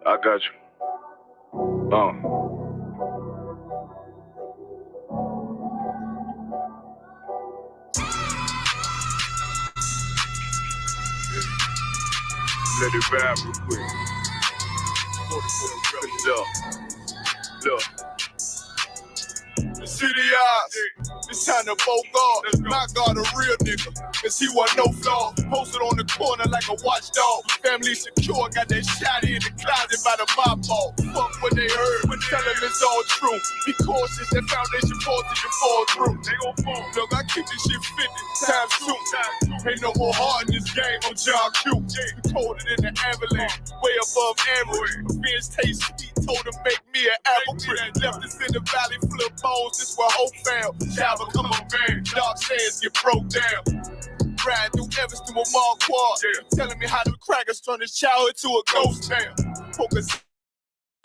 I got you. Let it vibe real quick. Look. The city eyes, it's time to vote God. My God, a real nigga, cause he wasn't no flaw. Posted on the corner like a watchdog. Family secure, got that shotty in the closet by the mob ball. Fuck what they heard, but tell them it's all true. Be cautious, that foundation falls till you fall through. They gon' fall. Look, I keep this shit 50 times 2. Ain't no more heart in this game, I'm John Q. You told it in the ambulance, way above average. Fierce taste sweet, told him make me an apple tree. Left us in the valley full of bones, this where hope found. Child become a man, dark sands get broke down. Riding through Evans through a mall quad, telling me how the crackers turn this childhood to a ghost town. Focus.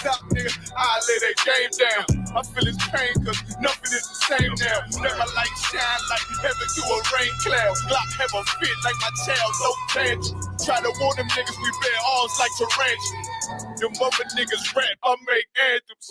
Stop, nigga, I lay that game down. I feel his pain, cause nothing is the same now. Never like shine like heaven through a rain cloud. Glock have a fit like my child, no tangent. Try to warn them niggas, we bear arms like tarantula. Your mother niggas rap, I make anthems.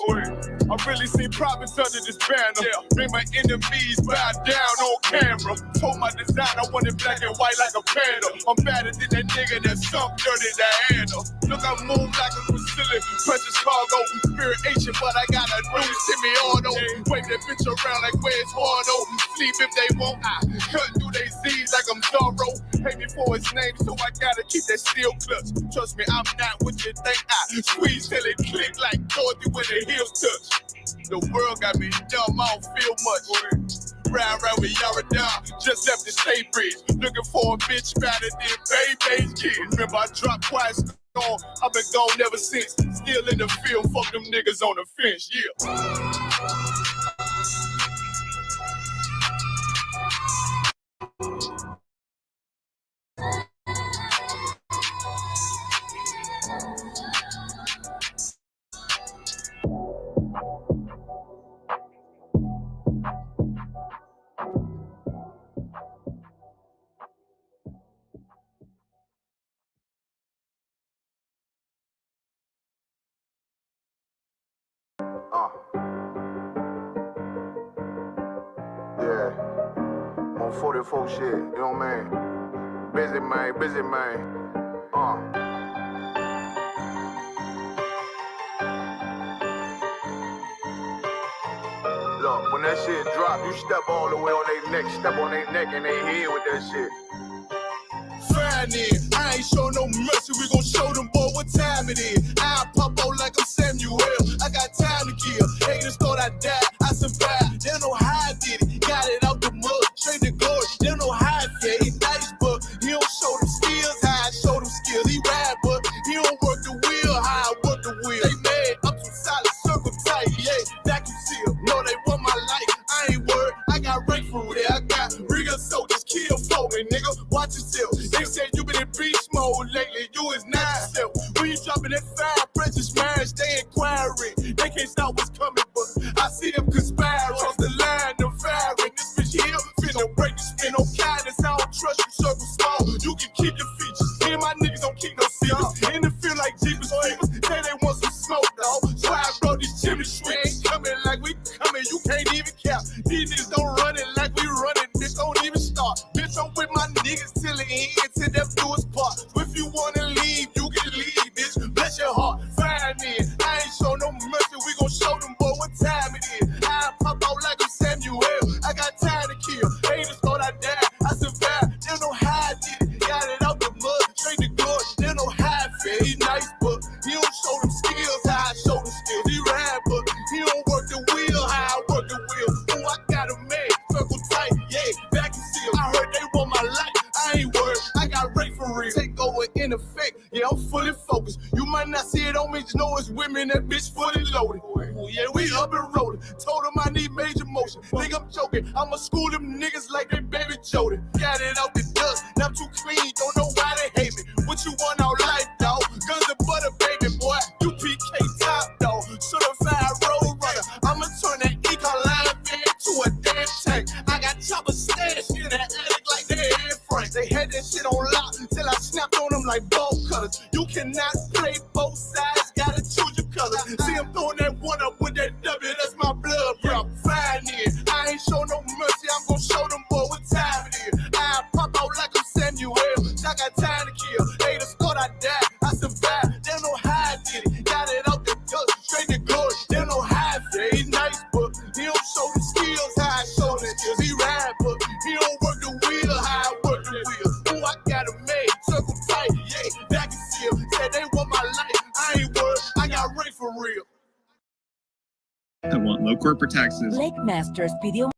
I really seen prophets under this banner. Made my enemies bow down on camera. Told my design I wanted black and white like a panda. I'm better than that nigga that sunk dirty Diana. Look, I move like a Brazilian, precious cargo, spirit ancient, but I got a new semi-auto. Wave that bitch around like where's Wardo. Sleep if they won't, I cut through they Z's like I'm Zorro. Hate me for his name, so I gotta keep that steel clutch. Trust me, I'm not what you think. I squeeze till it click like Dorothy when the heels touch. The world got me dumb, I don't feel much. Round with Yaradon, just left the state bridge. Looking for a bitch better than Baby's kid. Remember I dropped quiet on, I've been gone ever since. Still in the field, fuck them niggas on the fence, Yeah, on 44 shit, you know what I mean? Busy man. Look, when that shit drop, you step all the way on their neck, step on their neck and they head with that shit. Fine then, I ain't show no mercy, we gon' show them boy what time it is. I pop out like I'm Samuel, I got time to kill. Haters thought I died, I survived. They don't know how I did it, got it out the mud, straight to glory. They don't know how I feel, he nice, but he don't show them skills, how I show them skills. He ride, but he don't work the wheel, how I work the wheel. They mad, I'm too solid, circle tight, yeah, vacuum seal. No, they want my life, I ain't worried, I got rank for real. I got real soldiers, kill for me, nigga, watch yourself. They said you been in beast mode lately, you is not yourself. When you dropping that fire, precious marriage, they inquiring. They can't stop what's coming, but I see them conspiring. Cross the line, them firing. This bitch here, finna break the spin on kindness. I don't trust you, circle small. You can keep your features. Me and my niggas don't keep no secrets. In the field like Jeepers Creepers, say they want some smoke, dog. So I brought these chimney sweets. Coming like we coming, you can't even count. These niggas don't run it like we running, bitch, don't even start. Bitch, I'm with my niggas till the end, till death do us part. If you wanna leave, you can leave, bitch. Bless your heart, find me. I ain't show no mercy, we gon' show them boy what time it is. I pop out like I'm Samuel, I got time to kill. Haters thought I died, I survived. They don't know how I did it, got it out the mud, straight to glory. They don't know how I feel. He nice, but he don't show them skills, how I show them skills. He ride, but he don't work the wheel, how I work the wheel. Oh, I got a man, circle tight, yeah, vacuum seal. I heard they want my life, I ain't worried, I got rate for real. Take over in effect, yeah, I'm fully focused. You might not see it on me, just know it's women, that bitch fully loaded. Ooh, yeah, we up and rolling. Told them I need major motion. Think I'm joking, I'ma school them niggas like they baby Jody. Got it out the dust, now I'm too clean, don't know why they hate me. What you want out life, dog? Guns and butter, baby boy. You PK top, dog. Certified road runner. I'ma turn that Ecoline van to a damn tank. I got choppers stashed in the attic like they Air Frank. They had that shit on lock till I snapped on them like bolt cutters. You cannot play both sides, gotta corporate taxes. Lake Masters pidió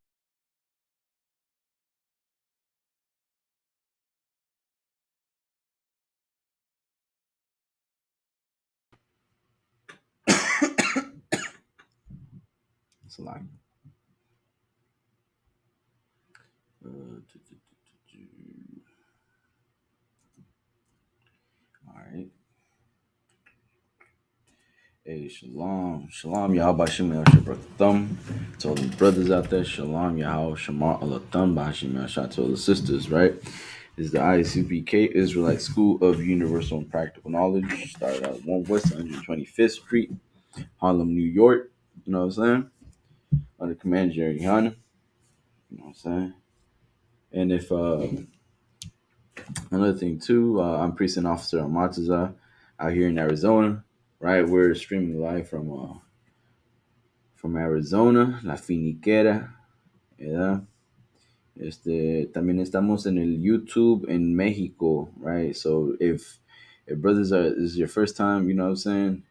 It's a lot. All right. Hey, shalom. Shalom, Yahweh Bashim Yahshua Thumb. To all the brothers out there, shalom, Yahweh Shema Allah Thumb, Bashim Yahshua to all the sisters, right? This is the ISUPK Israelite School of Universal and Practical Knowledge. Started out 1 West 125th Street, Harlem, New York. You know what I'm saying? Under command Jerry Hanna. You know what I'm saying? And if another thing too, I'm precinct officer Amataza out here in Arizona. Right, we're streaming live from Arizona, La Finiquera, ¿verdad? También estamos en el YouTube in Mexico, right? So if brothers are this is your first time, you know what I'm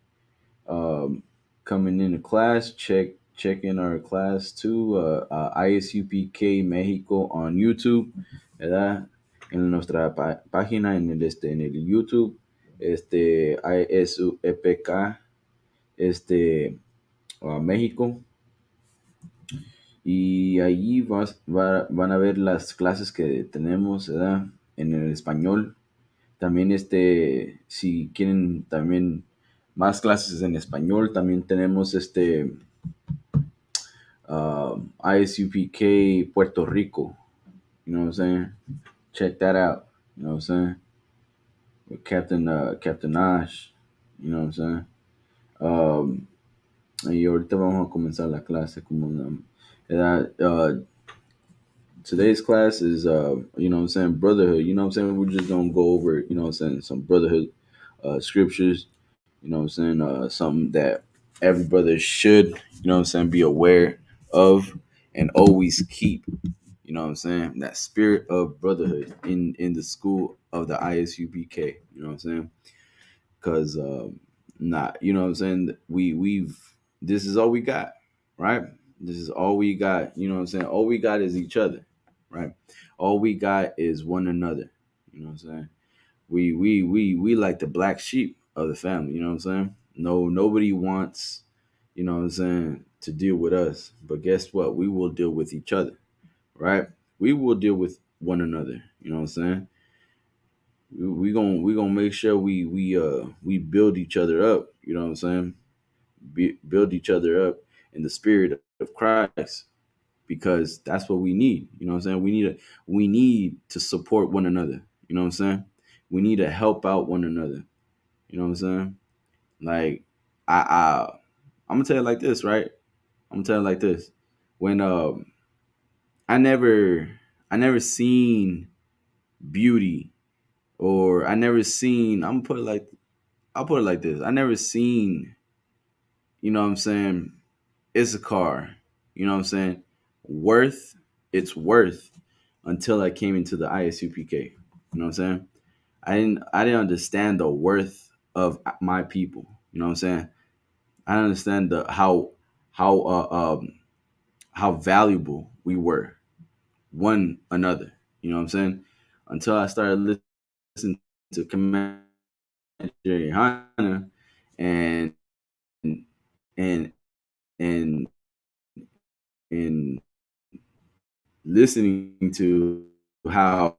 saying, coming into class, check in our class too, ISUPK Mexico on YouTube, ¿verdad? En nuestra página en el YouTube, ISUPK, México. Y allí van a ver las clases que tenemos, ¿verdad? En el español. También si quieren también más clases en español, también tenemos ISUPK Puerto Rico. You know what I'm saying? Check that out. You know what I'm saying? With Captain Ash. You know what I'm saying? Y ahorita vamos a comenzar la clase como today's class is you know what I'm saying, brotherhood. You know what I'm saying? We're just gonna go over, you know what I'm saying, some brotherhood scriptures, you know what I'm saying, something that every brother should, you know what I'm saying, be aware of and always keep, you know what I'm saying, that spirit of brotherhood in the school of the ISUPK, you know what I'm saying? Because not, you know what I'm saying, we've this is all we got, right? This is all we got, you know what I'm saying? All we got is each other, right? All we got is one another, you know what I'm saying? We like the black sheep of the family, you know what I'm saying? No, nobody wants, you know what I'm saying, to deal with us, but guess what? We will deal with each other, right? We will deal with one another, you know what I'm saying? We gonna make sure we build each other up, you know what I'm saying? Build each other up in the spirit of Christ, because that's what we need. You know what I'm saying? We need to support one another. You know what I'm saying? We need to help out one another. You know what I'm saying? Like I'm gonna tell you like this, right? I'm gonna tell you like this. When I never seen beauty, or I never seen, I'll put it like this. I never seen, you know what I'm saying, Issachar, you know what I'm saying, worth its worth until I came into the ISUPK. You know what I'm saying? I didn't understand the worth of my people. You know what I'm saying? I didn't understand the how how valuable we were one another. You know what I'm saying? Until I started listening to Commander Hana and and and and listening to how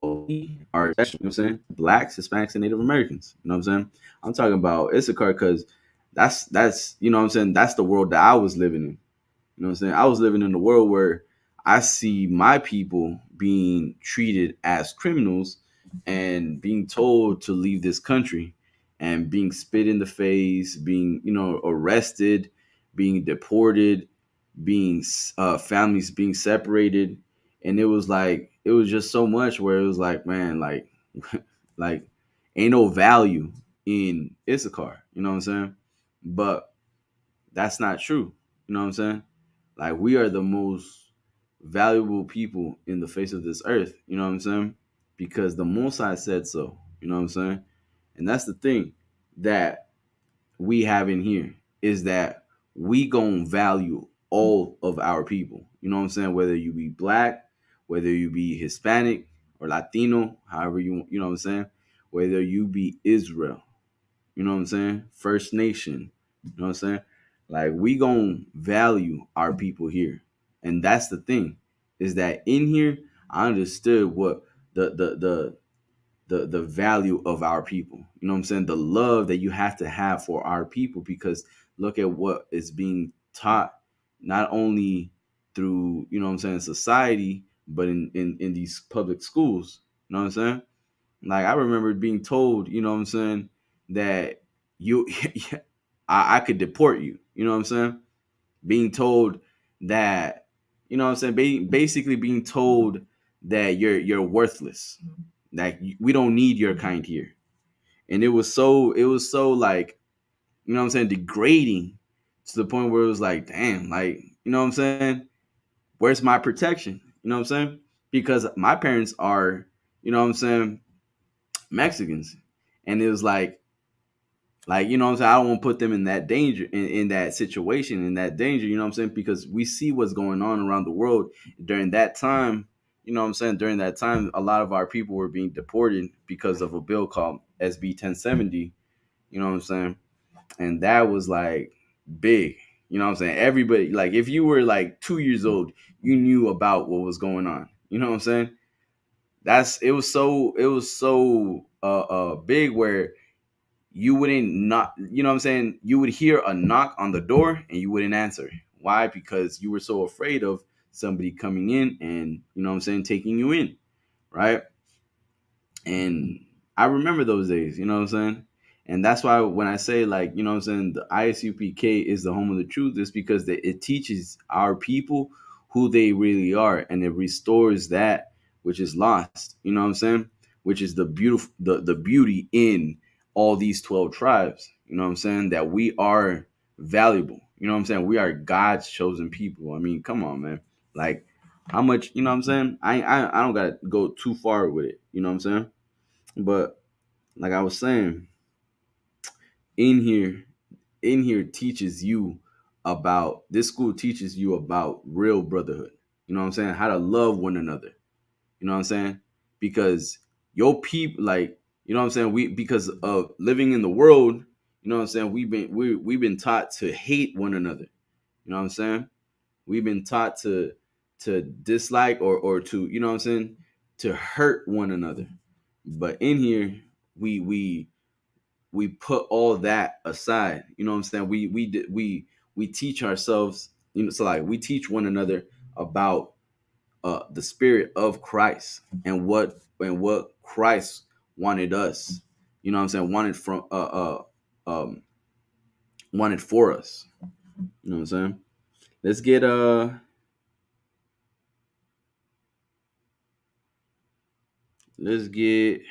we are, especially, you know what I'm saying, blacks, Hispanics, and Native Americans. You know what I'm saying? I'm talking about Issachar because that's you know what I'm saying, that's the world that I was living in. You know what I'm saying? I was living in a world where I see my people being treated as criminals and being told to leave this country and being spit in the face, being, you know, arrested, being deported, being families being separated. And it was just so much where it was like, man, like like ain't no value in Issachar, you know what I'm saying? But that's not true. You know what I'm saying? Like, we are the most valuable people in the face of this earth. You know what I'm saying? Because the Most High said so. You know what I'm saying? And that's the thing that we have in here, is that we gonna value all of our people. You know what I'm saying? Whether you be black, whether you be Hispanic or Latino, however you know what I'm saying? Whether you be Israel, you know what I'm saying? First Nation, you know what I'm saying? Like, we gonna value our people here. And that's the thing, is that in here I understood what the value of our people. You know what I'm saying? The love that you have to have for our people, because look at what is being taught, not only through, you know what I'm saying, society, but in these public schools. You know what I'm saying? Like, I remember being told, you know what I'm saying, that you I could deport you. You know what I'm saying? Being told that, you know what I'm saying, basically being told that you're worthless. Like, we don't need your kind here. And it was so like, you know what I'm saying, degrading, to the point where it was like, damn, like, you know what I'm saying, where's my protection? You know what I'm saying? Because my parents are, you know what I'm saying, Mexicans. And it was like, you know what I'm saying, I don't want to put them in that danger, in that situation, in that danger, you know what I'm saying? Because we see what's going on around the world during that time. You know what I'm saying? During that time, a lot of our people were being deported because of a bill called SB 1070. You know what I'm saying? And that was like big. You know what I'm saying? Everybody, like, if you were like 2 years old, you knew about what was going on. You know what I'm saying? It was so big, where you wouldn't not, you know what I'm saying, you would hear a knock on the door and you wouldn't answer. Why? Because you were so afraid of somebody coming in and, you know what I'm saying, taking you in, right? And I remember those days, you know what I'm saying? And that's why when I say, like, you know what I'm saying, the ISUPK is the home of the truth, is because it teaches our people who they really are, and it restores that which is lost, you know what I'm saying? Which is the beautiful the beauty in all these 12 tribes, you know what I'm saying? That we are valuable. You know what I'm saying? We are God's chosen people. I mean, come on, man. Like, how much, you know what I'm saying? I don't gotta go too far with it, you know what I'm saying? But like I was saying, in here, teaches you about, this school teaches you about real brotherhood. You know what I'm saying? How to love one another. You know what I'm saying? Because your people, like, you know what I'm saying, we, because of living in the world, you know what I'm saying, we've been taught to hate one another. You know what I'm saying? We've been taught to dislike, or to, you know what I'm saying, to hurt one another. But in here, we put all that aside. You know what I'm saying? We teach ourselves, you know, so like, we teach one another about the spirit of Christ, and what Christ wanted us, you know what I'm saying, um wanted for us. You know what I'm saying? Let's get let's get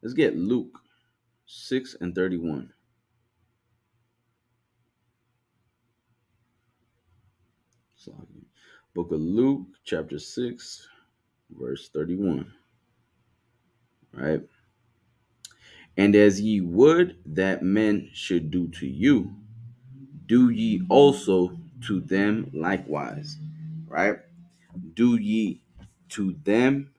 let's get Luke 6:31. So, book of Luke, chapter 6, verse 31. Right? And as ye would that men should do to you, do ye also to them likewise. Right? Do ye to them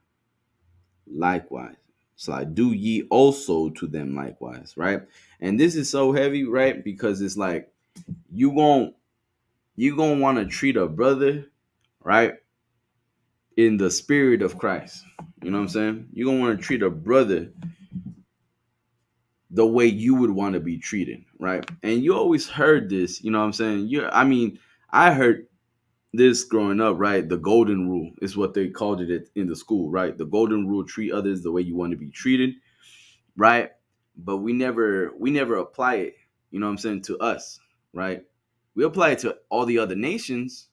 likewise. So, like, do ye also to them likewise. Right? And this is so heavy, right? Because it's like, you won't you gonna want to treat a brother, right, in the spirit of Christ. You know what I'm saying? You're gonna want to treat a brother the way you would want to be treated, right? And you always heard this, you know what I'm saying? I mean, I heard this growing up, right? The golden rule is what they called it in the school, right? The golden rule: treat others the way you want to be treated, right? But we never apply it, you know what I'm saying, to us, right? We apply it to all the other nations,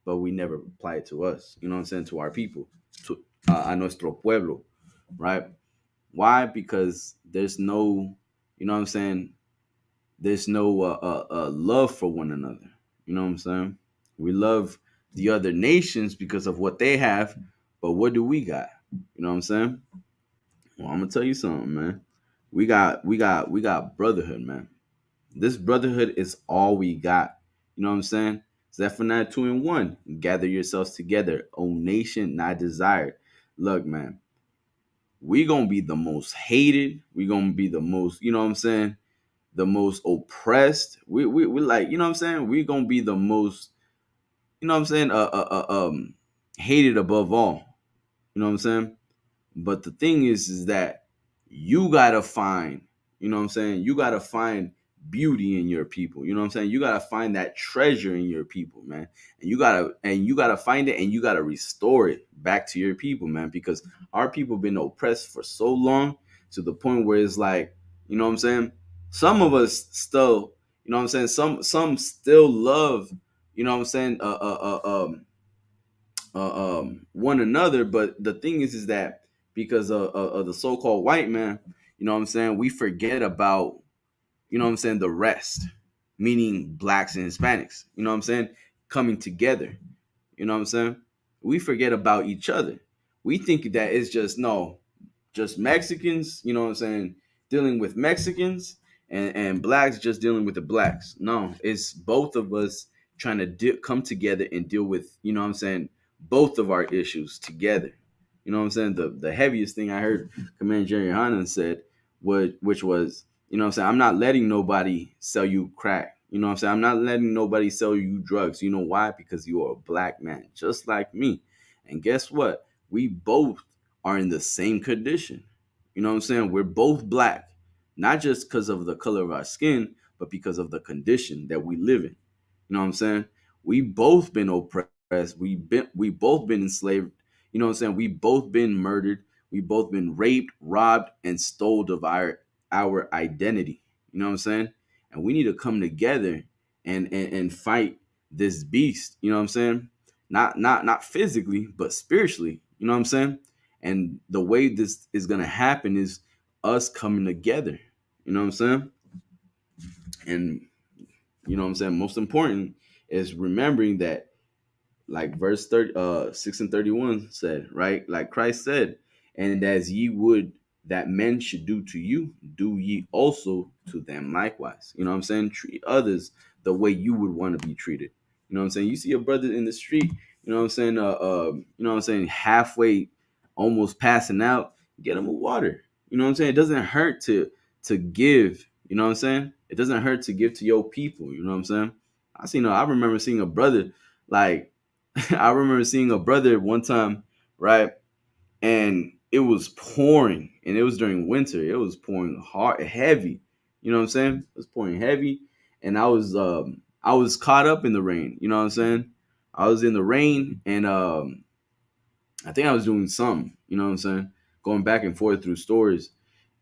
but we never apply it to us, you know what I'm saying, to our people, to a nuestro pueblo, right? Why? Because there's no, you know what I'm saying, there's no love for one another. You know what I'm saying? We love the other nations because of what they have, but what do we got? You know what I'm saying? Well, I'm gonna tell you something, man. We got brotherhood, man. This brotherhood is all we got. You know what I'm saying? Zephaniah 2 and 1. Gather yourselves together, O nation not desired. Look, man, we gonna be the most hated. We gonna be the most, you know what I'm saying? The most oppressed. We like, you know what I'm saying? We gonna be the most, you know what I'm saying? Hated above all. You know what I'm saying? But the thing is that you gotta find, you know what I'm saying? You gotta find beauty in your people. You know what I'm saying? You gotta find that treasure in your people, man. And you gotta find it and you gotta restore it back to your people, man. Because our people been oppressed for so long to the point where it's like, you know what I'm saying? Some of us still, you know what I'm saying? Some still love, you know what I'm saying? One another. But the thing is that because of the so-called white man, you know what I'm saying, we forget about, you know what I'm saying, the rest, meaning blacks and Hispanics, you know what I'm saying, coming together. You know what I'm saying? We forget about each other. We think that it's just no, just Mexicans, you know what I'm saying, dealing with Mexicans and blacks just dealing with the blacks. No, it's both of us trying to come together and deal with, you know what I'm saying, both of our issues together. You know what I'm saying? The heaviest thing I heard Commander Jerry Hanan said which was, you know what I'm saying, I'm not letting nobody sell you crack. You know what I'm saying? I'm not letting nobody sell you drugs. You know why? Because you are a black man, just like me. And guess what? We both are in the same condition. You know what I'm saying? We're both black, not just because of the color of our skin, but because of the condition that we live in. You know what I'm saying? We both been oppressed. We both been enslaved. You know what I'm saying? We both been murdered. We both been raped, robbed, and stole of our identity. You know what I'm saying? And we need to come together and fight this beast. You know what I'm saying? Not physically, but spiritually. You know what I'm saying? And the way this is gonna happen is us coming together. You know what I'm saying? And you know what I'm saying? Most important is remembering that, like verse 30, 6 and 31 said, right? Like Christ said, and as ye would that men should do to you, do ye also to them likewise. You know what I'm saying? Treat others the way you would want to be treated. You know what I'm saying? You see a brother in the street, you know what I'm saying? You know what I'm saying? Halfway, almost passing out, get him a water. You know what I'm saying? It doesn't hurt to give. You know what I'm saying? It doesn't hurt to give to your people. You know what I'm saying? I remember seeing a brother like I remember seeing a brother one time, right? And it was pouring, and it was during winter. It was pouring hard, heavy. You know what I'm saying? It was pouring heavy, and I was caught up in the rain. You know what I'm saying? I was in the rain, and I think I was doing something. You know what I'm saying? Going back and forth through stores,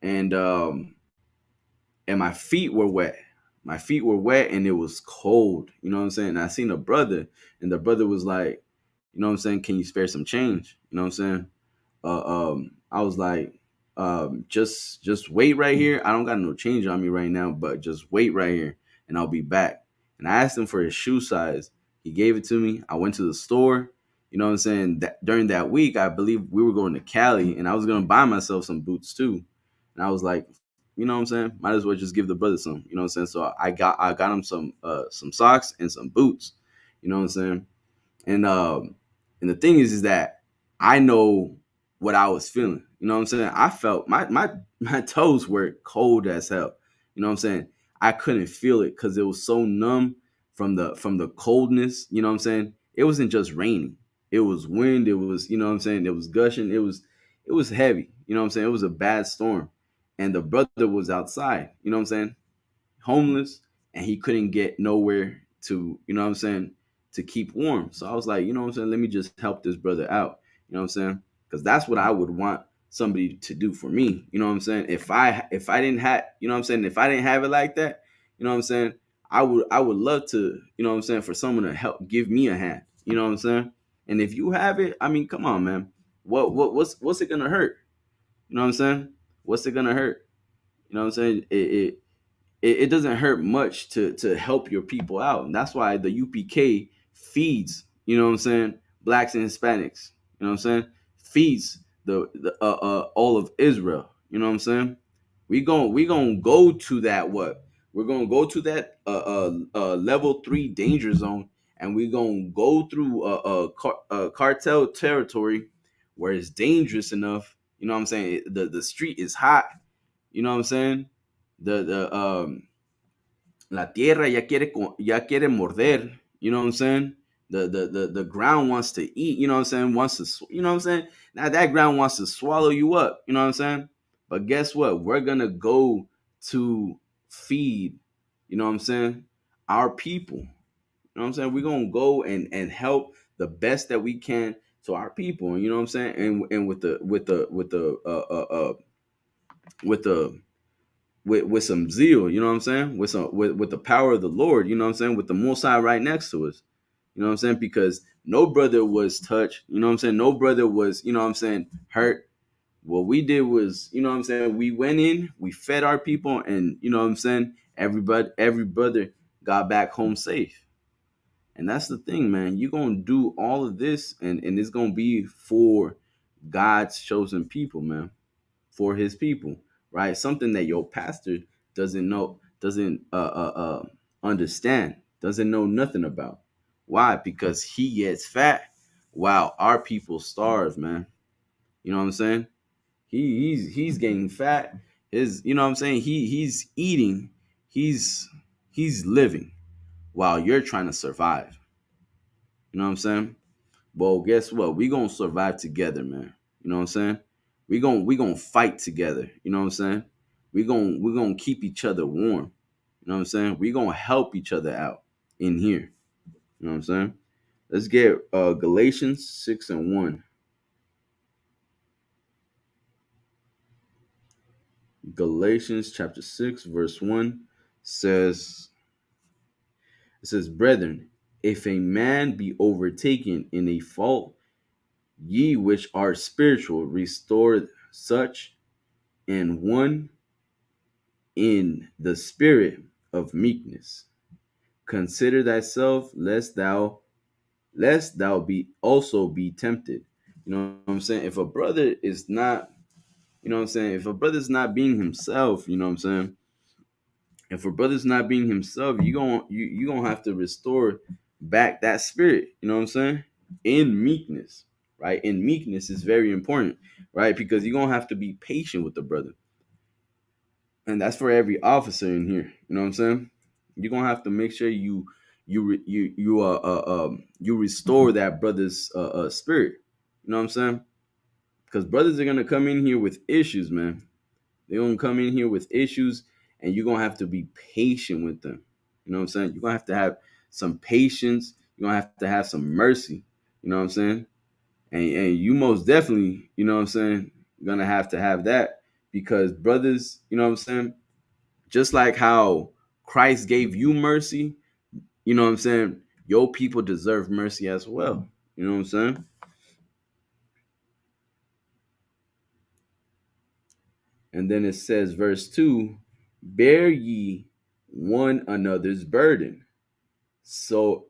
and and my feet were wet. My feet were wet and it was cold. You know what I'm saying? And I seen a brother, and the brother was like, you know what I'm saying, can you spare some change? You know what I'm saying? I was like, just wait right here. I don't got no change on me right now, but just wait right here and I'll be back. And I asked him for his shoe size. He gave it to me. I went to the store. You know what I'm saying? That during that week, I believe we were going to Cali, and I was gonna buy myself some boots too. And I was like, you know what I'm saying? Might as well just give the brother some. You know what I'm saying? So I got him some socks and some boots. You know what I'm saying? And the thing is that I know what I was feeling. You know what I'm saying? I felt my toes were cold as hell. You know what I'm saying? I couldn't feel it because it was so numb from the coldness. You know what I'm saying? It wasn't just raining. It was wind. It was, you know what I'm saying? It was gushing. It was heavy. You know what I'm saying? It was a bad storm. And the brother was outside. You know what I'm saying? Homeless, and he couldn't get nowhere to, you know what I'm saying, to keep warm. So I was like, you know what I'm saying, let me just help this brother out. You know what I'm saying? Because that's what I would want somebody to do for me. You know what I'm saying? If I didn't have, you know what I'm saying, if I didn't have it like that, you know what I'm saying, I would love to, you know what I'm saying, for someone to help give me a hand. You know what I'm saying? And if you have it, I mean, come on, man. What's it gonna hurt? You know what I'm saying? What's it gonna hurt? You know what I'm saying? It doesn't hurt much to help your people out. And that's why the UPK feeds, you know what I'm saying, blacks and Hispanics, you know what I'm saying, feeds the all of Israel. You know what I'm saying? We gonna go to that what? We're gonna go to that level 3 danger zone, and we're gonna go through cartel territory where it's dangerous enough. You know what I'm saying? The street is hot. You know what I'm saying? The la tierra ya quiere morder. You know what I'm saying? The ground wants to eat. You know what I'm saying? Wants to, you know what I'm saying? Now that ground wants to swallow you up. You know what I'm saying? But guess what? We're gonna go to feed. You know what I'm saying? Our people. You know what I'm saying? We're gonna go and help the best that we can to our people. You know what I'm saying? And with the with some zeal, you know what I'm saying? With the power of the Lord, you know what I'm saying? With the Most High right next to us. You know what I'm saying? Because no brother was touched, you know what I'm saying? No brother was, you know what I'm saying, hurt. What we did was, you know what I'm saying, we went in, we fed our people, and you know what I'm saying, every brother got back home safe. And that's the thing, man. You're gonna do all of this, and it's gonna be for God's chosen people, man, for his people, right? Something that your pastor doesn't know, doesn't understand, doesn't know nothing about. Why? Because he gets fat while our people starve, man. You know what I'm saying? He's getting fat. His, you know what I'm saying? He's eating, he's he's living while you're trying to survive. You know what I'm saying? Well, guess what? We gonna survive together, man. You know what I'm saying? We gonna fight together. You know what I'm saying? We gonna keep each other warm. You know what I'm saying? We gonna help each other out in here. You know what I'm saying? Let's get Galatians 6:1. Galatians chapter 6, verse 1 says, it says, Brethren, if a man be overtaken in a fault, ye which are spiritual, restore such, and one in the spirit of meekness. Consider thyself, lest thou be also be tempted. You know what I'm saying? If a brother is not, you know what I'm saying, if a brother's not being himself, you know what I'm saying? If a brother's not being himself, you gonna have to restore back that spirit, you know what I'm saying? In meekness, right? In meekness is very important, right? Because you're gonna have to be patient with the brother. And that's for every officer in here. You know what I'm saying? You're gonna have to make sure you restore that brother's spirit. You know what I'm saying? Because brothers are gonna come in here with issues, man. They're gonna come in here with issues, and you're gonna have to be patient with them. You know what I'm saying? You're gonna have to have some patience. You're gonna have to have some mercy. You know what I'm saying? And you most definitely, you know what I'm saying, gonna have to have that because brothers, you know what I'm saying, just like how Christ gave you mercy, you know what I'm saying? Your people deserve mercy as well. You know what I'm saying? And then it says, verse 2, bear ye one another's burden. So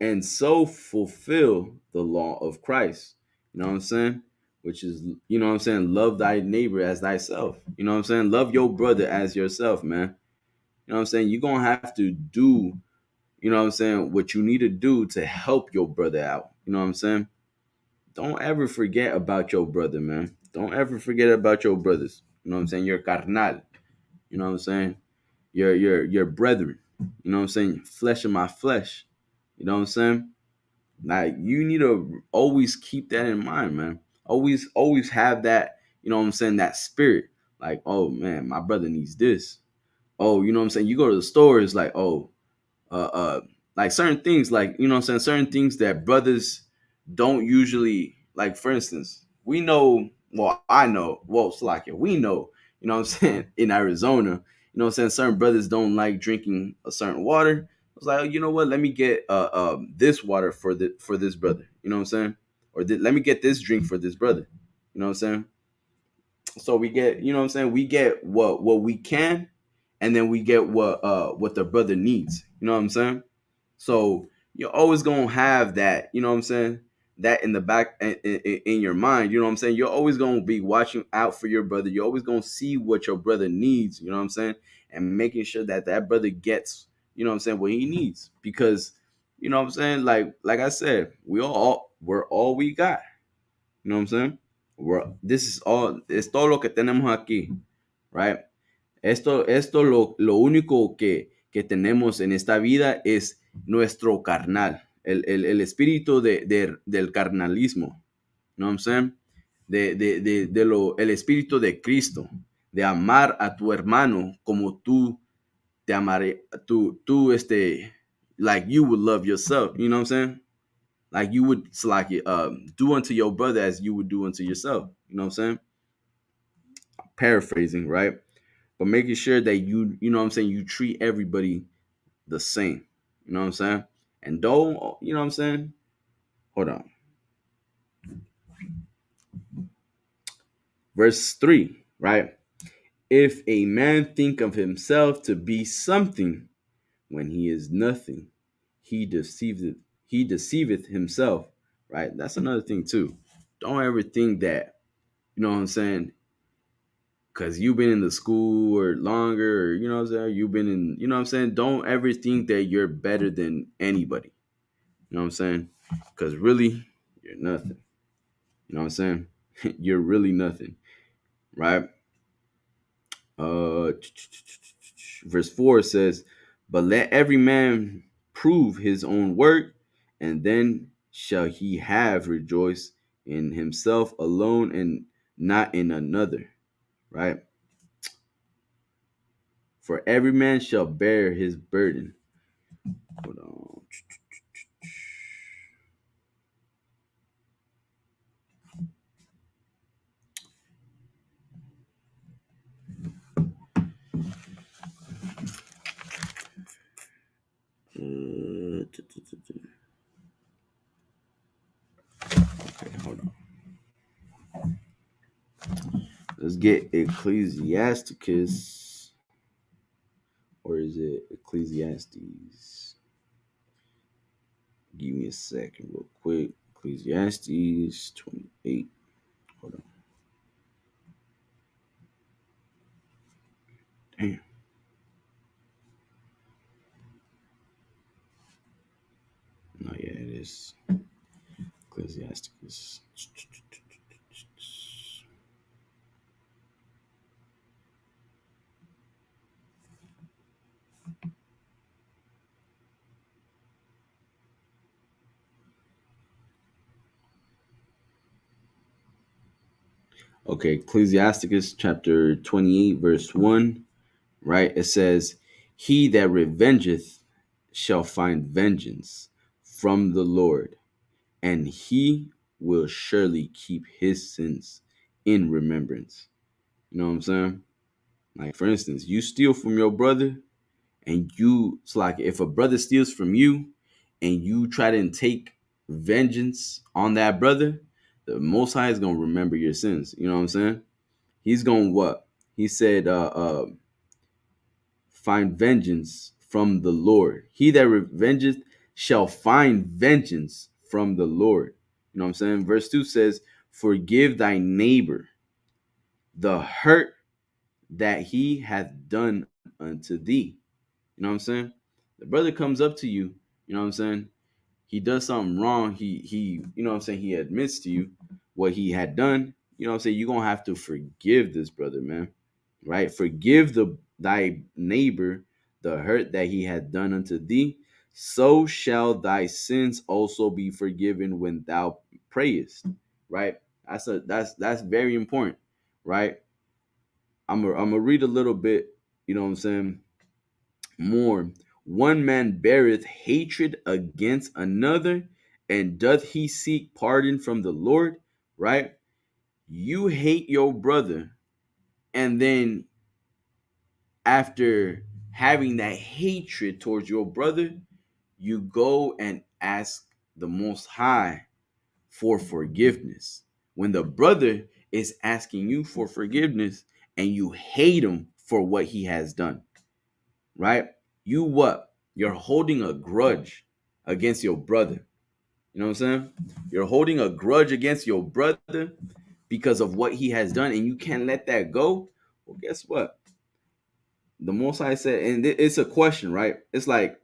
fulfill the law of Christ. You know what I'm saying? Which is, you know what I'm saying, love thy neighbor as thyself. You know what I'm saying? Love your brother as yourself, man. You know what I'm saying? You're gonna have to do, you know what I'm saying, what you need to do to help your brother out. You know what I'm saying? Don't ever forget about your brother, man. Don't ever forget about your brothers. You know what I'm saying? Your carnal. You know what I'm saying? Your brethren. You know what I'm saying? Flesh of my flesh. You know what I'm saying? Like you need to always keep that in mind, man. Always have that, you know what I'm saying, that spirit. Like, oh man, my brother needs this. Oh, you know what I'm saying? You go to the store, it's like, oh, like certain things, like, you know what I'm saying, certain things that brothers don't usually, like, for instance, we know, well, I know, well, Slakia, we know, you know what I'm saying, in Arizona, you know what I'm saying, certain brothers don't like drinking a certain water. I was like, oh, you know what, let me get this water for this brother, you know what I'm saying, or let me get this drink for this brother, you know what I'm saying. So we get, you know what I'm saying, we get what we can, and then we get what the brother needs, you know what I'm saying. So you're always gonna have that, you know what I'm saying, that in the back in your mind. You know what I'm saying? You're always gonna be watching out for your brother. You're always gonna see what your brother needs. You know what I'm saying? And making sure that that brother gets, you know what I'm saying, what he needs. Because, you know what I'm saying, like I said, we're all we got. You know what I'm saying? This is all, es todo lo que tenemos aquí, right? Lo único que tenemos en esta vida es nuestro carnal, el espíritu del carnalismo. You know what I'm saying? El espíritu de Cristo, de amar a tu hermano como tú te amaré, like you would love yourself. You know what I'm saying? Like you would, it's like, do unto your brother as you would do unto yourself. You know what I'm saying? Paraphrasing, right? But making sure that you know what I'm saying, you treat everybody the same. You know what I'm saying? And don't, you know what I'm saying? Hold on. Verse 3, right? If a man think of himself to be something when he is nothing, he deceiveth himself, right? That's another thing too. Don't ever think that, you know what I'm saying, because you've been in the school or longer, or you know what I'm saying, you've been in, you know what I'm saying, don't ever think that you're better than anybody. You know what I'm saying? Because really, you're nothing. You know what I'm saying? You're really nothing, right? Uh, verse 4 says, "But let every man prove his own work, and then shall he have rejoice in himself alone and not in another." Right? For every man shall bear his burden. Hold on. Okay, hold on. Let's get Ecclesiasticus, or is it Ecclesiastes? Give me a second, real quick. Ecclesiastes 28. Hold on. Damn. No, yeah, it is Ecclesiasticus. Okay, Ecclesiasticus chapter 28, verse 1, right? It says, "He that revengeth shall find vengeance from the Lord, and he will surely keep his sins in remembrance." You know what I'm saying? Like, for instance, you steal from your brother, and it's like if a brother steals from you and you try to take vengeance on that brother, the Most High is going to remember your sins. You know what I'm saying? He's going to what? He said, find vengeance from the Lord. He that revengeth shall find vengeance from the Lord. You know what I'm saying? Verse 2 says, forgive thy neighbor the hurt that he hath done unto thee. You know what I'm saying? The brother comes up to you, you know what I'm saying? He does something wrong. He you know what I'm saying, he admits to you what he had done. You know what I'm saying? You're gonna have to forgive this brother, man. Right? Forgive thy neighbor the hurt that he had done unto thee. So shall thy sins also be forgiven when thou prayest. Right? That's very important, right? I'm gonna read a little bit, you know what I'm saying, more. One man beareth hatred against another, and doth he seek pardon from the Lord? Right? You hate your brother, and then after having that hatred towards your brother, you go and ask the Most High for forgiveness. When the brother is asking you for forgiveness and you hate him for what he has done, right? You what? You're holding a grudge against your brother. You know what I'm saying? You're holding a grudge against your brother because of what he has done, and you can't let that go. Well, guess what? The Most High said, and it's a question, right? It's like,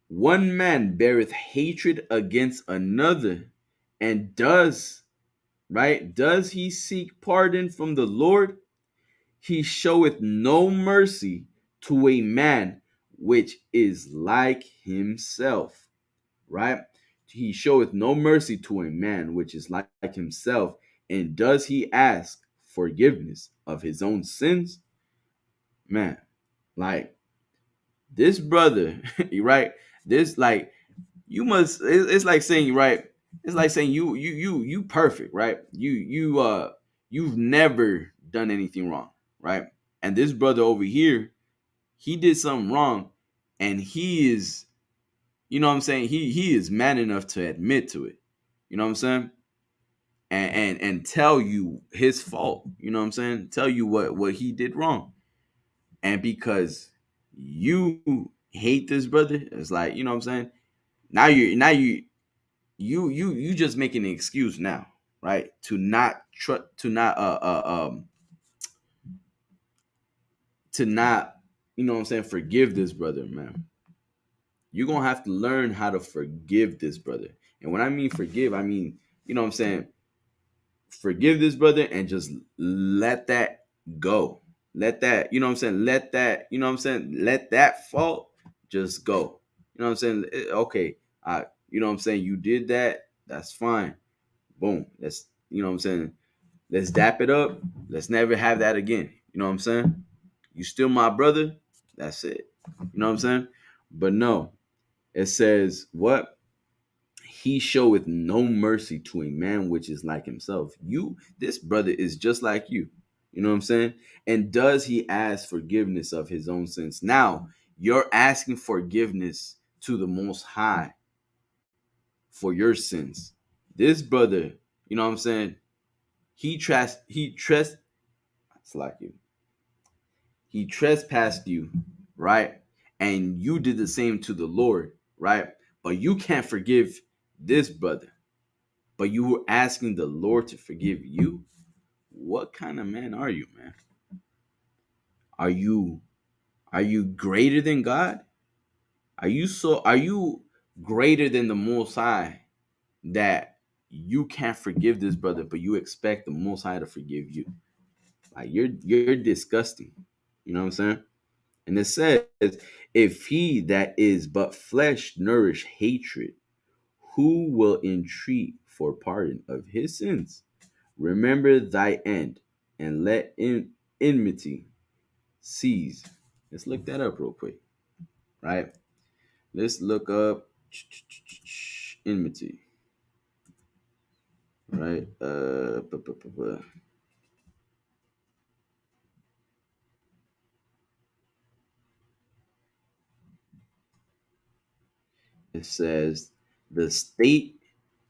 one man beareth hatred against another, and does he seek pardon from the Lord? He showeth no mercy to a man which is like himself, right? He showeth no mercy to a man which is like himself. And does he ask forgiveness of his own sins? Man, like this brother, right? This like you must. It's like saying, right? It's like saying you perfect, right? You've never done anything wrong, right? And this brother over here, he did something wrong, and he is, you know what I'm saying? He is man enough to admit to it. You know what I'm saying? And tell you his fault. You know what I'm saying? Tell you what he did wrong. And because you hate this brother, it's like, you know what I'm saying? Now you just making an excuse now, right? To not, you know what I'm saying, forgive this brother, man. You're gonna have to learn how to forgive this brother. And when I mean forgive, I mean, you know what I'm saying, forgive this brother and just let that go. Let that, you know what I'm saying, let that, you know what I'm saying, let that fault just go. You know what I'm saying? Okay, you know what I'm saying, you did that, that's fine. Boom. Let's, you know what I'm saying, let's dap it up. Let's never have that again. You know what I'm saying? You still my brother. That's it. You know what I'm saying? But no, it says what? He showeth no mercy to a man which is like himself. This brother is just like you. You know what I'm saying? And does he ask forgiveness of his own sins? Now, you're asking forgiveness to the Most High for your sins. This brother, you know what I'm saying? It's like you. He trespassed you, right? And you did the same to the Lord, right? But you can't forgive this brother. But you were asking the Lord to forgive you. What kind of man are you, man? Are you greater than God? Are you greater than the Most High that you can't forgive this brother, but you expect the Most High to forgive you? Like you're disgusting. You know what I'm saying? And it says, if he that is but flesh nourish hatred, who will entreat for pardon of his sins? Remember thy end, and let enmity cease. Let's look that up real quick, right? Let's look up enmity, right? It says the state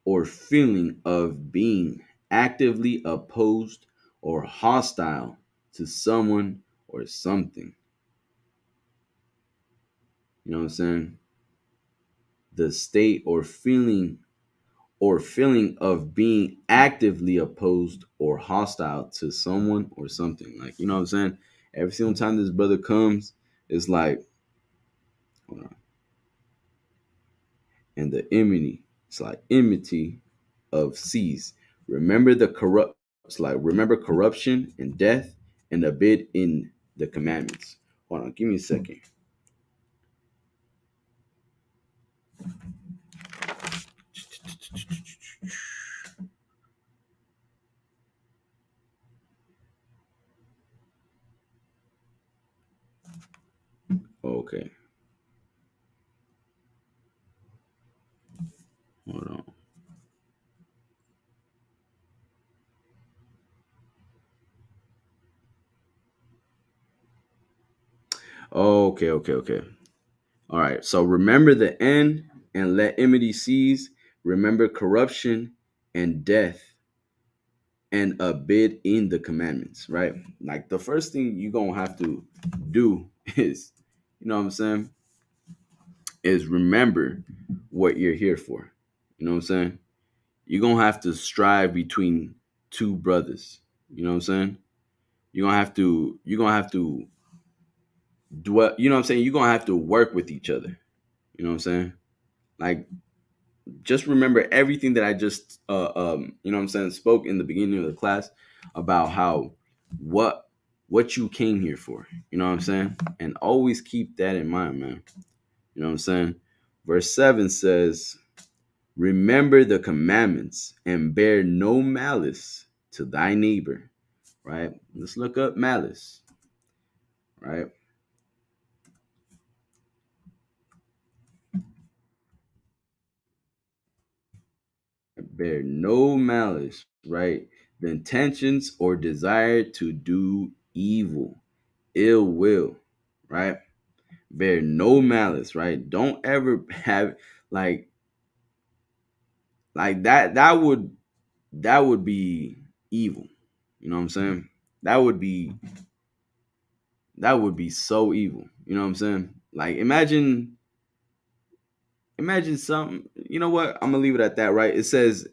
or feeling of being actively opposed or hostile to someone or something. You know what I'm saying? The state or feeling of being actively opposed or hostile to someone or something. Like, you know what I'm saying? Every single time this brother comes, it's like, hold on. And the enmity, it's like enmity of seas. Remember the corrupt, it's like remember corruption and death and abide in the commandments. Hold on, give me a second. Okay, hold on. Okay. All right. So remember the end and let enmity cease. Remember corruption and death and abide in the commandments, right? Like the first thing you're going to have to do is, you know what I'm saying, is remember what you're here for. You know what I'm saying? You're gonna have to strive between two brothers. You know what I'm saying? You're gonna have to dwell, you know what I'm saying? You're gonna have to work with each other. You know what I'm saying? Like, just remember everything that I just you know what I'm saying, spoke in the beginning of the class about how what what you came here for. You know what I'm saying? And always keep that in mind, man. You know what I'm saying? Verse 7 says, remember the commandments and bear no malice to thy neighbor. Right? Let's look up malice. Right? Bear no malice, right? The intentions or desire to do evil, ill will, right? Bear no malice, right? Don't ever have like that would be evil. You know what I'm saying? That would be that would be so evil. You know what I'm saying? Like, imagine something. You know what? I'm gonna leave it at that, right? It says,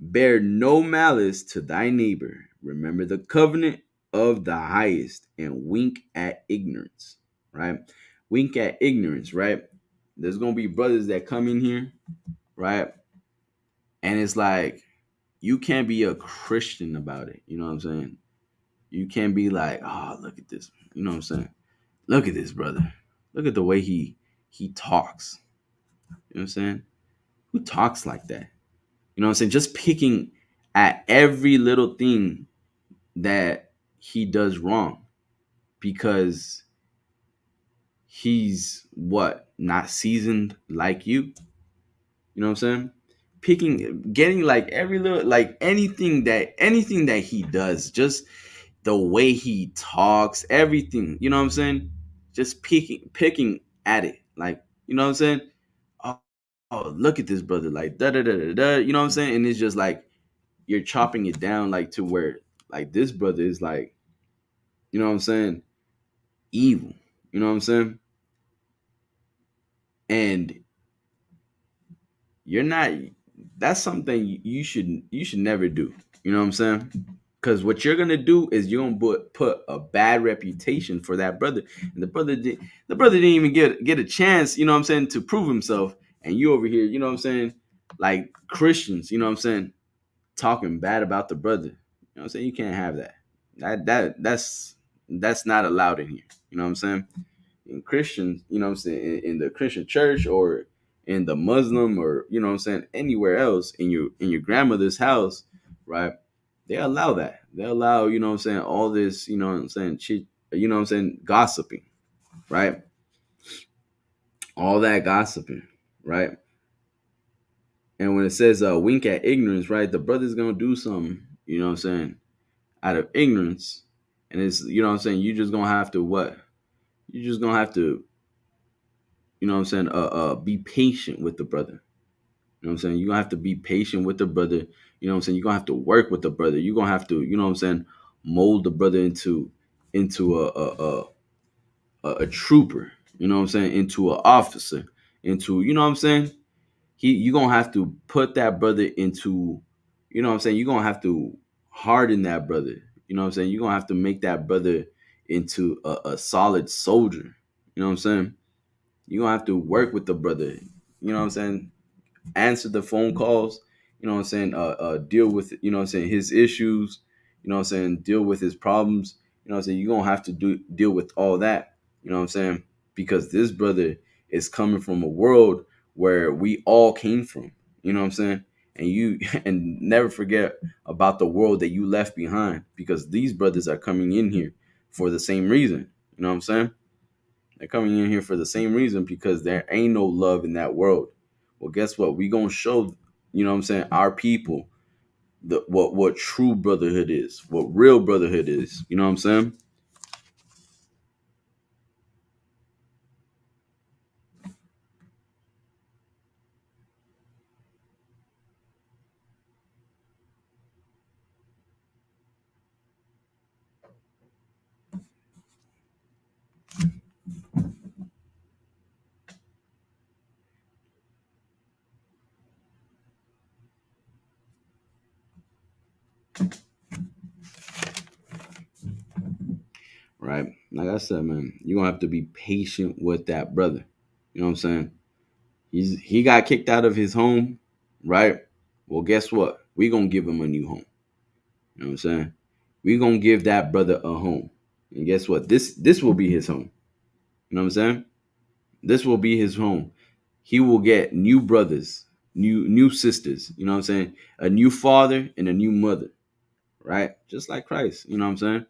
bear no malice to thy neighbor. Remember the covenant of the highest and wink at ignorance, right? Wink at ignorance, right? There's going to be brothers that come in here, right? And it's like, you can't be a Christian about it. You know what I'm saying? You can't be like, oh, look at this. You know what I'm saying? Look at this brother. Look at the way he talks. You know what I'm saying? Who talks like that? You know what I'm saying? Just picking at every little thing that he does wrong because he's what, not seasoned like you. You know what I'm saying? Picking, getting like every little, like anything that he does, just the way he talks, everything. You know what I'm saying? Just picking at it, like, you know what I'm saying? Oh, oh, look at this brother, like da da da da da. You know what I'm saying? And it's just like you're chopping it down, like to where like this brother is like, you know what I'm saying, evil. You know what I'm saying? And you're not, that's something you should never do. You know what I'm saying? Because what you're gonna do is you're gonna put a bad reputation for that brother. And the brother didn't even get a chance, you know what I'm saying, to prove himself. And you over here, you know what I'm saying, like Christians, you know what I'm saying, talking bad about the brother. You know what I'm saying? You can't have that. That's not allowed in here. You know what I'm saying? In Christians, you know what I'm saying, in the Christian church or in the Muslim, or you know what I'm saying, anywhere else, in your grandmother's house, right? They allow that. They allow, you know what I'm saying, all this, you know what I'm saying, shit, you know what I'm saying, gossiping, right? All that gossiping, right? And when it says wink at ignorance, right? The brother's gonna do something, you know what I'm saying, out of ignorance. And it's, you know what I'm saying, you just gonna have to what? You just gonna have to, you know what I'm saying, be patient with the brother. You know what I'm saying? You're gonna have to be patient with the brother. You know what I'm saying? You're gonna have to work with the brother. You're gonna have to, you know what I'm saying, mold the brother into a trooper, you know what I'm saying, into an officer, into, you know what I'm saying? You're gonna have to put that brother into, you know what I'm saying, you're gonna have to harden that brother. You know what I'm saying? You're gonna have to make that brother into a solid soldier. You know what I'm saying? You're gonna have to work with the brother. You know what I'm saying? Answer the phone calls, you know what I'm saying, deal with, you know what I'm saying, his issues, you know what I'm saying, deal with his problems, you know what I'm saying. You're gonna have to deal with all that, you know what I'm saying, because this brother is coming from a world where we all came from, you know what I'm saying. And you and never forget about the world that you left behind, because these brothers are coming in here for the same reason, you know what I'm saying. They're coming in here for the same reason, because there ain't no love in that world. Well, guess what? We gonna show, you know what I'm saying, our people what true brotherhood is, what real brotherhood is. You know what I'm saying? right? Like I said, man, you're gonna have to be patient with that brother. You know what I'm saying? He got kicked out of his home, right? Well, guess what? We gonna give him a new home. You know what I'm saying? We gonna give that brother a home. And guess what? This will be his home. You know what I'm saying? This will be his home. He will get new brothers, new sisters, you know what I'm saying? A new father and a new mother, right? Just like Christ, you know what I'm saying?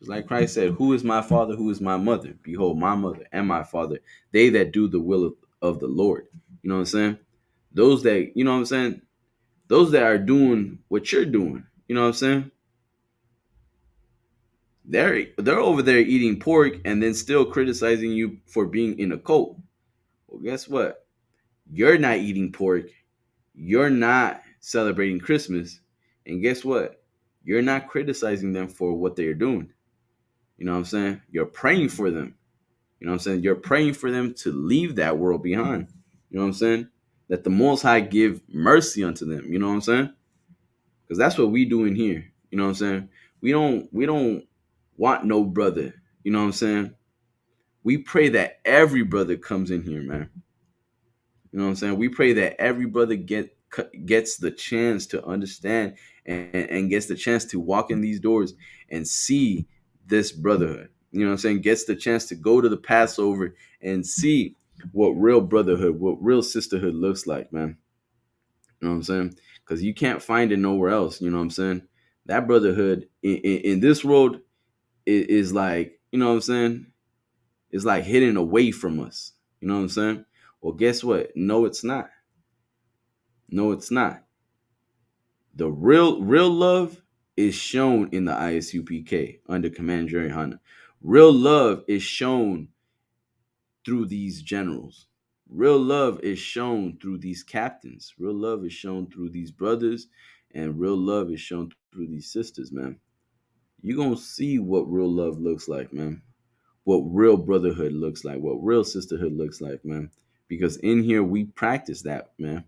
Just like Christ said, "Who is my father? Who is my mother? Behold, my mother and my father, they that do the will of the Lord." You know what I'm saying? Those that, you know what I'm saying? Those that are doing what you're doing, you know what I'm saying? They're over there eating pork and then still criticizing you for being in a cult. Well, guess what? You're not eating pork. You're not celebrating Christmas. And guess what? You're not criticizing them for what they're doing. You know what I'm saying? You're praying for them. You know what I'm saying? You're praying for them to leave that world behind. You know what I'm saying? That the Most High give mercy unto them. You know what I'm saying? Because that's what we doing here. You know what I'm saying? We don't want no brother. You know what I'm saying? We pray that every brother comes in here, man. You know what I'm saying? We pray that every brother gets the chance to understand and gets the chance to walk in these doors and see this brotherhood. You know what I'm saying? Gets the chance to go to the Passover and see what real brotherhood, what real sisterhood looks like, man. You know what I'm saying? Because you can't find it nowhere else. You know what I'm saying? That brotherhood in this world is like, you know what I'm saying? It's like hidden away from us. You know what I'm saying? Well, guess what? No, it's not. No, it's not. The real love is shown in the ISUPK under Command Jerry Hunter. Real love is shown through these generals. Real love is shown through these captains. Real love is shown through these brothers, and real love is shown through these sisters, man. You're gonna see what real love looks like, man. What real brotherhood looks like, what real sisterhood looks like, man. Because in here we practice that, man.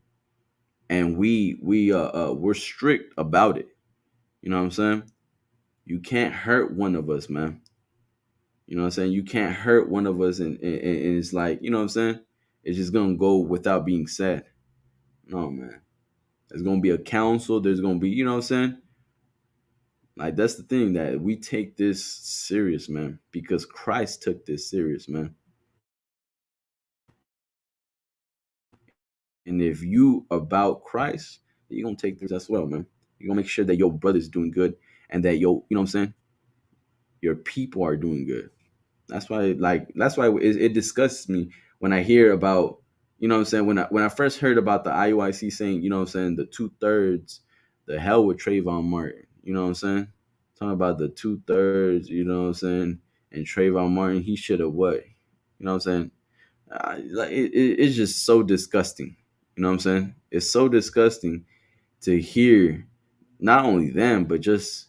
And we're strict about it. You know what I'm saying? You can't hurt one of us, man. You know what I'm saying? You can't hurt one of us, and it's like, you know what I'm saying? It's just gonna go without being said. No, man. There's gonna be a council. There's gonna be, you know what I'm saying? Like that's the thing, that we take this serious, man, because Christ took this serious, man. And if you about Christ, you're gonna take this as well, man. You're gonna make sure that your brother's doing good and that you know what I'm saying? Your people are doing good. That's why it disgusts me when I hear about, you know what I'm saying, when I first heard about the IUIC saying, you know what I'm saying, the 2/3, the hell with Trayvon Martin. You know what I'm saying? Talking about the 2/3, you know what I'm saying, and Trayvon Martin, he should have what? You know what I'm saying? It's just so disgusting. You know what I'm saying? It's so disgusting to hear not only them, but just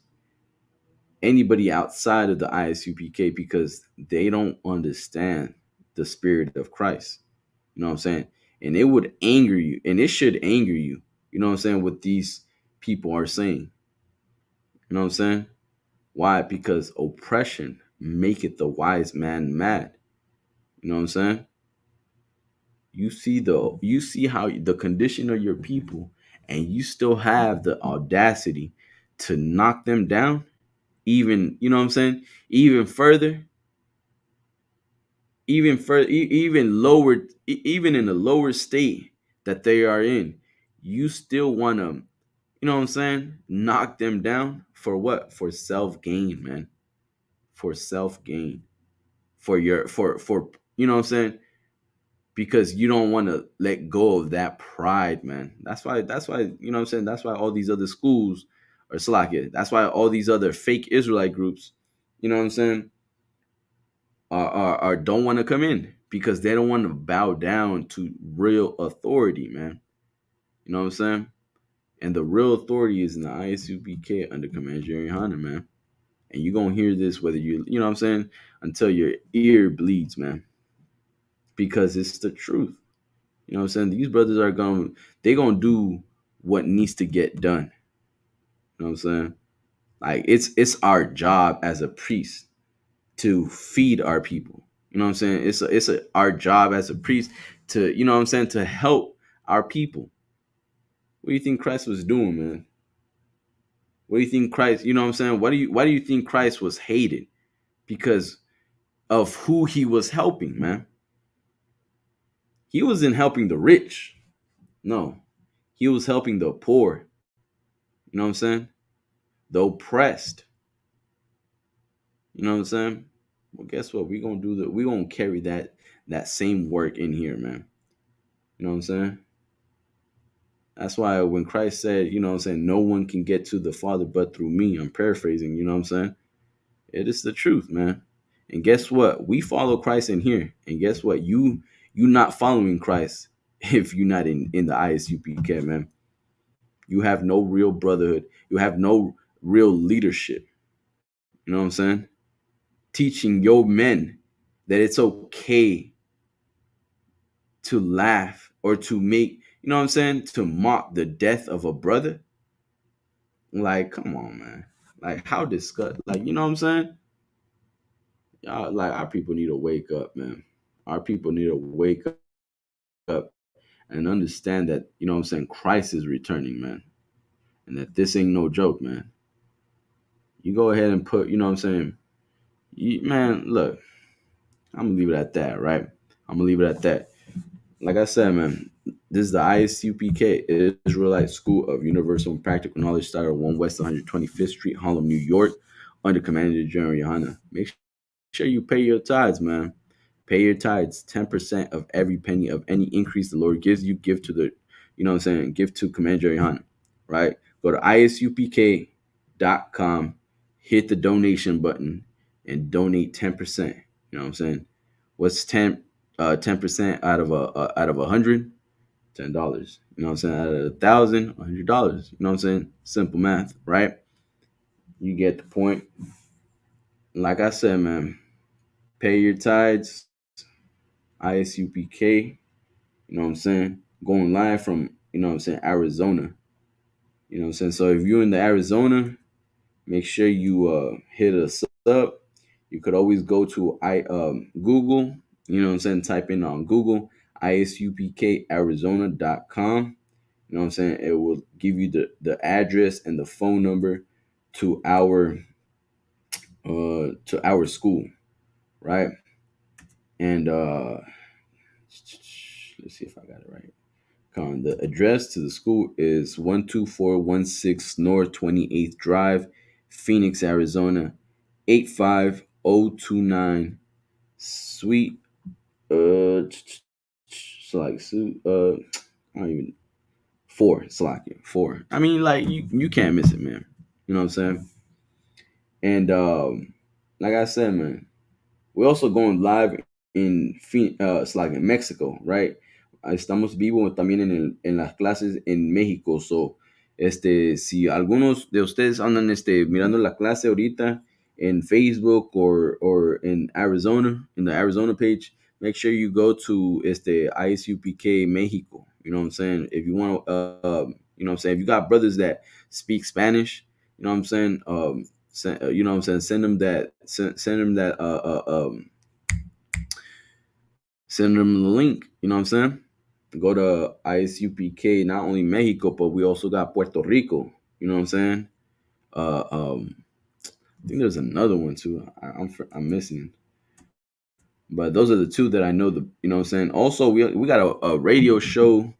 anybody outside of the ISUPK, because they don't understand the spirit of Christ. You know what I'm saying? And it would anger you, and it should anger you. You know what I'm saying? What these people are saying. You know what I'm saying? Why? Because oppression maketh the wise man mad. You know what I'm saying? You see how the condition of your people, and you still have the audacity to knock them down, even, you know what I'm saying, even lower, even in the lower state that they are in, you still want to, you know what I'm saying, knock them down for what? For self gain, man. For self gain. For your for you know what I'm saying, because you don't want to let go of that pride, man. That's why you know what I'm saying, that's why all these other schools are slacking. That's why all these other fake Israelite groups, you know what I'm saying, are don't want to come in, because they don't want to bow down to real authority, man. You know what I'm saying? And the real authority is in the ISUPK under Command Jerry Hunter, man. And you're gonna hear this whether you know what I'm saying, until your ear bleeds, man. Because it's the truth. You know what I'm saying? These brothers are gonna do what needs to get done. You know what I'm saying? Like it's our job as a priest. to feed our people. You know what I'm saying? It's our job as a priest to, you know what I'm saying, to help our people. What do you think Christ was doing, man? What do you think Christ, you know what I'm saying? Why do you think Christ was hated? Because of who he was helping, man. He wasn't helping the rich. No. He was helping the poor. You know what I'm saying? The oppressed. You know what I'm saying? Well, guess what? We gonna carry that same work in here, man. You know what I'm saying? That's why when Christ said, you know what I'm saying, no one can get to the Father but through me. I'm paraphrasing, you know what I'm saying? It is the truth, man. And guess what? We follow Christ in here. And guess what? You not following Christ if you're not in the ISUPK, man. You have no real brotherhood. You have no real leadership. You know what I'm saying? Teaching your men that it's okay to laugh or to make, you know what I'm saying, to mock the death of a brother. Like, come on, man. Like, how disgust, like, you know what I'm saying? Y'all, like, our people need to wake up, man. Our people need to wake up and understand that, you know what I'm saying, Christ is returning, man. And that this ain't no joke, man. You go ahead and put, you know what I'm saying, man, look, I'm gonna leave it at that, right? I'm gonna leave it at that. Like I said, man, this is the ISUPK, Israelite School of Universal and Practical Knowledge, started 1 West 125th Street, Harlem, New York, under Commander General Yohana. Make sure you pay your tithes, man. Pay your tithes, 10% of every penny of any increase the Lord gives you, give to the, you know what I'm saying, give to Commander Jerry Hunt, right? Go to isupk.com, hit the donation button, and donate 10%. You know what I'm saying? What's 10% out of $100? $10. You know what I'm saying? Out of $1,000, $100. You know what I'm saying? Simple math, right? You get the point. Like I said, man, pay your tithes, ISUPK, you know what I'm saying? Going live from, you know what I'm saying, Arizona. You know what I'm saying? So if you're in the Arizona, make sure you hit us up. You could always go to Google, you know what I'm saying? Type in on Google, isupkarizona.com. You know what I'm saying? It will give you the address and the phone number to our school, right? And let's see if I got it right. The address to the school is 12416 North 28th Drive, Phoenix, Arizona, 85029, Suite. So like, I don't even 4. I mean, like you can't miss it, man. You know what I'm saying? And like I said, man, we're also going live it's like in Mexico, right? Estamos vivos también en las clases en México. So, si algunos de ustedes andan mirando la clase ahorita en Facebook or in Arizona, in the Arizona page, make sure you go to ISUPK Mexico. You know what I'm saying? If you want to, you know what I'm saying? If you got brothers that speak Spanish, you know what I'm saying? You know what I'm saying? Send them that. Send them that. Send them the link. You know what I'm saying? Go to ISUPK, not only Mexico, but we also got Puerto Rico. You know what I'm saying? I think there's another one too. I'm missing, but those are the two that I know. You know what I'm saying? Also, we got a radio show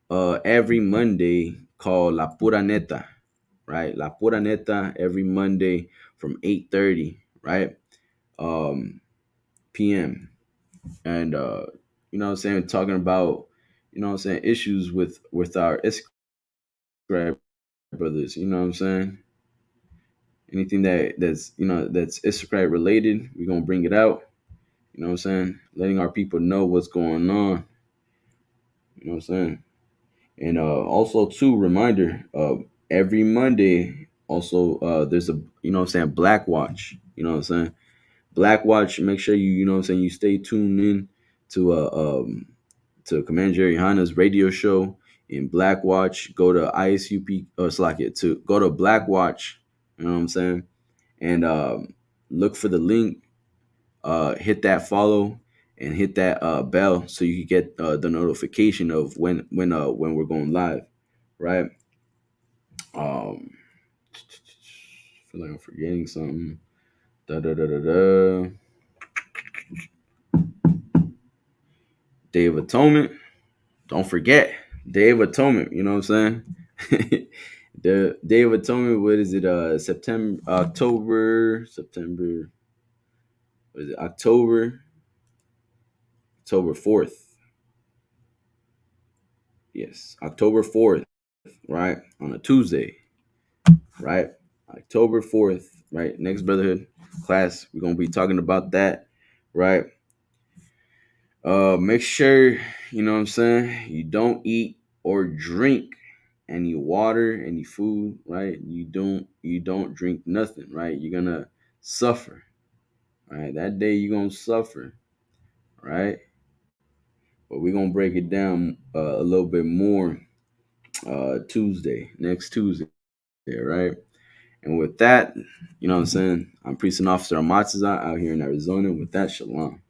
every Monday called La Pura Neta, right? La Pura Neta every Monday from 8:30, right? PM. And you know what I'm saying, talking about, you know what I'm saying, issues with our Isupk brothers, you know what I'm saying? Anything that's you know that's Isupk related, we're gonna bring it out. You know what I'm saying? Letting our people know what's going on. You know what I'm saying? And also too, reminder, every Monday also there's a, you know what I'm saying, Black Watch. You know what I'm saying? Black Watch, make sure you know what I'm saying, you stay tuned in to Commander Jerry Hana's radio show in Black Watch. Go to ISUP or Slack it to go to Black Watch, you know what I'm saying? And look for the link hit that follow and hit that bell so you can get the notification of when we're going live, right? I feel like I'm forgetting something. Da da da da da. Day of Atonement. Don't forget Day of Atonement. You know what I'm saying? The Day of Atonement. What is it? September. What is it? October 4th. Yes, October 4th. Right, on a Tuesday. Right, October 4th. Right, next Brotherhood class. We're gonna be talking about that. Right. Make sure, you know what I'm saying, you don't eat or drink any water, any food, right? You don't drink nothing, right? You're gonna suffer, right? That day you're gonna suffer, right? But we're gonna break it down a little bit more next Tuesday, right? And with that, you know what I'm saying, I'm Priest and Officer Amatzazah out here in Arizona. With that, shalom.